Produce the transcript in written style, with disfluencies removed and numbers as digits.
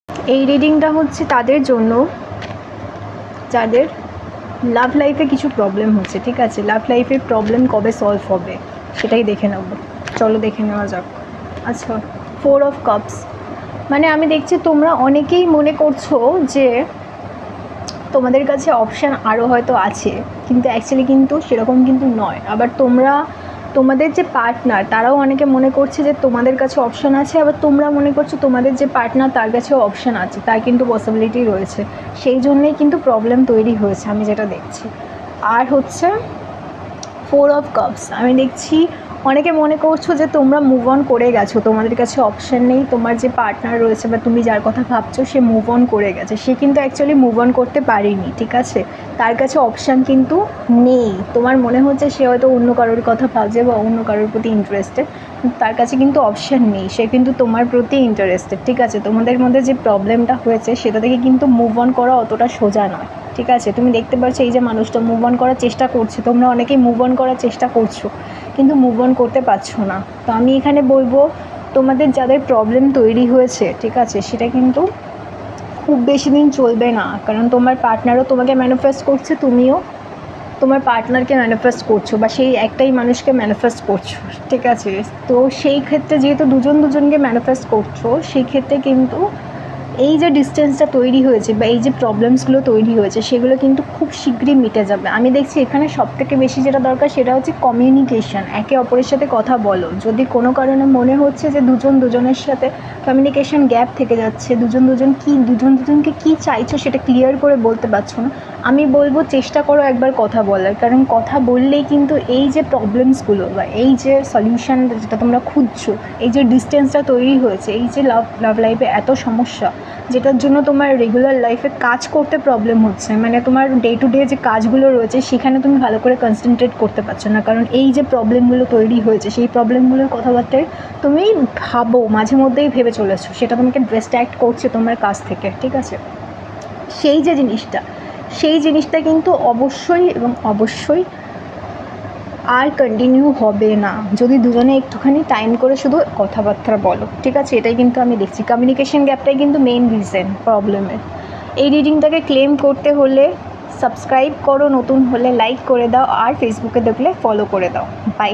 এই রিডিংটা হচ্ছে তাদের জন্য যাদের লাভ লাইফে কিছু প্রবলেম হচ্ছে, ঠিক আছে? লাভ লাইফের প্রবলেম কবে সলভ হবে সেটাই দেখে নেব। চলো দেখে নেওয়া যাক। আচ্ছা, 4 অফ কাপস, মানে আমি দেখছি তোমরা অনেকেই মনে করছো যে তোমাদের কাছে অপশান আরও হয়তো আছে, কিন্তু অ্যাকচুয়ালি কিন্তু সেরকম কিন্তু নয়। আবার তোমাদের যে পার্টনার তারাও অনেকে মনে করছে যে তোমাদের কাছে অপশান আছে, আবার তোমরা মনে করছো তোমাদের যে পার্টনার তার কাছেও অপশান আছে, তার কিন্তু পসিবিলিটি রয়েছে। সেই জন্যেই কিন্তু প্রবলেম তৈরি হয়েছে আমি যেটা দেখছি। আর হচ্ছে 4 অফ কাপস, আমি দেখছি অনেকে মনে করছো যে তোমরা মুভ অন করে গেছো, তোমাদের কাছে অপশান নেই। তোমার যে পার্টনার রয়েছে বা তুমি যার কথা ভাবছো সে মুভ অন করে গেছে, সে কিন্তু অ্যাকচুয়ালি মুভ অন করতে পারেনি, ঠিক আছে? তার কাছে অপশান কিন্তু নেই। তোমার মনে হচ্ছে সে হয়তো অন্য কারোর কথা ভাবছে বা অন্য কারোর প্রতি ইন্টারেস্টেড, তার কাছে কিন্তু অপশান নেই, সে কিন্তু তোমার প্রতি ইন্টারেস্টেড, ঠিক আছে? তোমাদের মধ্যে যে প্রবলেমটা হয়েছে সেটা থেকে কিন্তু মুভ অন করা অতটা সোজা নয়, ঠিক আছে? তুমি দেখতে পাচ্ছ এই যে মানুষটা মুভ অন করার চেষ্টা করছে, তোমরা অনেকেই মুভ অন করার চেষ্টা করছো কিন্তু মুভ অন করতে পারছো না। তো আমি এখানে বলবো তোমাদের যাদের প্রবলেম তৈরি হয়েছে, ঠিক আছে, সেটা কিন্তু খুব বেশি দিন চলবে না, কারণ তোমার পার্টনারও তোমাকে ম্যানিফেস্ট করছে, তুমিও তোমার পার্টনারকে ম্যানিফেস্ট করছো বা সেই একটাই মানুষকে ম্যানিফেস্ট করছো, ঠিক আছে? তো সেই ক্ষেত্রে যেহেতু দুজনকে ম্যানিফেস্ট করছো, সেই ক্ষেত্রে কিন্তু এই যে ডিস্টেন্সটা তৈরি হয়েছে বা এই যে প্রবলেমসগুলো তৈরি হয়েছে সেগুলো কিন্তু খুব শীঘ্রই মিটে যাবে। আমি দেখছি এখানে সবথেকে বেশি যেটা দরকার সেটা হচ্ছে কমিউনিকেশান, একে অপরের সাথে কথা বলো। যদি কোনো কারণে মনে হচ্ছে যে দুজনের সাথে কমিউনিকেশান গ্যাপ থেকে যাচ্ছে, দুজনকে কী চাইছো সেটা ক্লিয়ার করে বলতে পারছো না, আমি বলবো চেষ্টা করো একবার কথা বলার, কারণ কথা বললেই কিন্তু এই যে প্রবলেমসগুলো বা এই যে সলিউশন যেটা তোমরা খুঁজছো, এই যে ডিস্টেন্সটা তৈরি হয়েছে, এই যে লাভ লাইফে এত সমস্যা যেটার জন্য তোমার রেগুলার লাইফে কাজ করতে প্রবলেম হচ্ছে, মানে তোমার ডে টু ডে যে কাজগুলো রয়েছে সেখানে তুমি ভালো করে কনসেন্ট্রেট করতে পারছো না, কারণ এই যে প্রবলেমগুলো তৈরি হয়েছে সেই প্রবলেমগুলোর কথাবার্তায় তুমি মাঝে মধ্যেই ভেবে চলেছো, সেটা তোমাকে ডিস্ট্র্যাক্ট করছে তোমার কাজ থেকে, ঠিক আছে? সেই জিনিসটা কিন্তু অবশ্যই আর কন্টিনিউ হবে না যদি দুজনে একটুখানি টাইম করে শুধু কথাবার্তা বলো, ঠিক আছে? এটাই কিন্তু আমি দেখছি, কমিউনিকেশন গ্যাপটাই কিন্তু মেইন রিজন প্রবলেমের। এই রিডিংটাকে ক্লেম করতে হলে সাবস্ক্রাইব করো, নতুন হলে লাইক করে দাও, আর ফেসবুকে দেখলে ফলো করে দাও। বাই।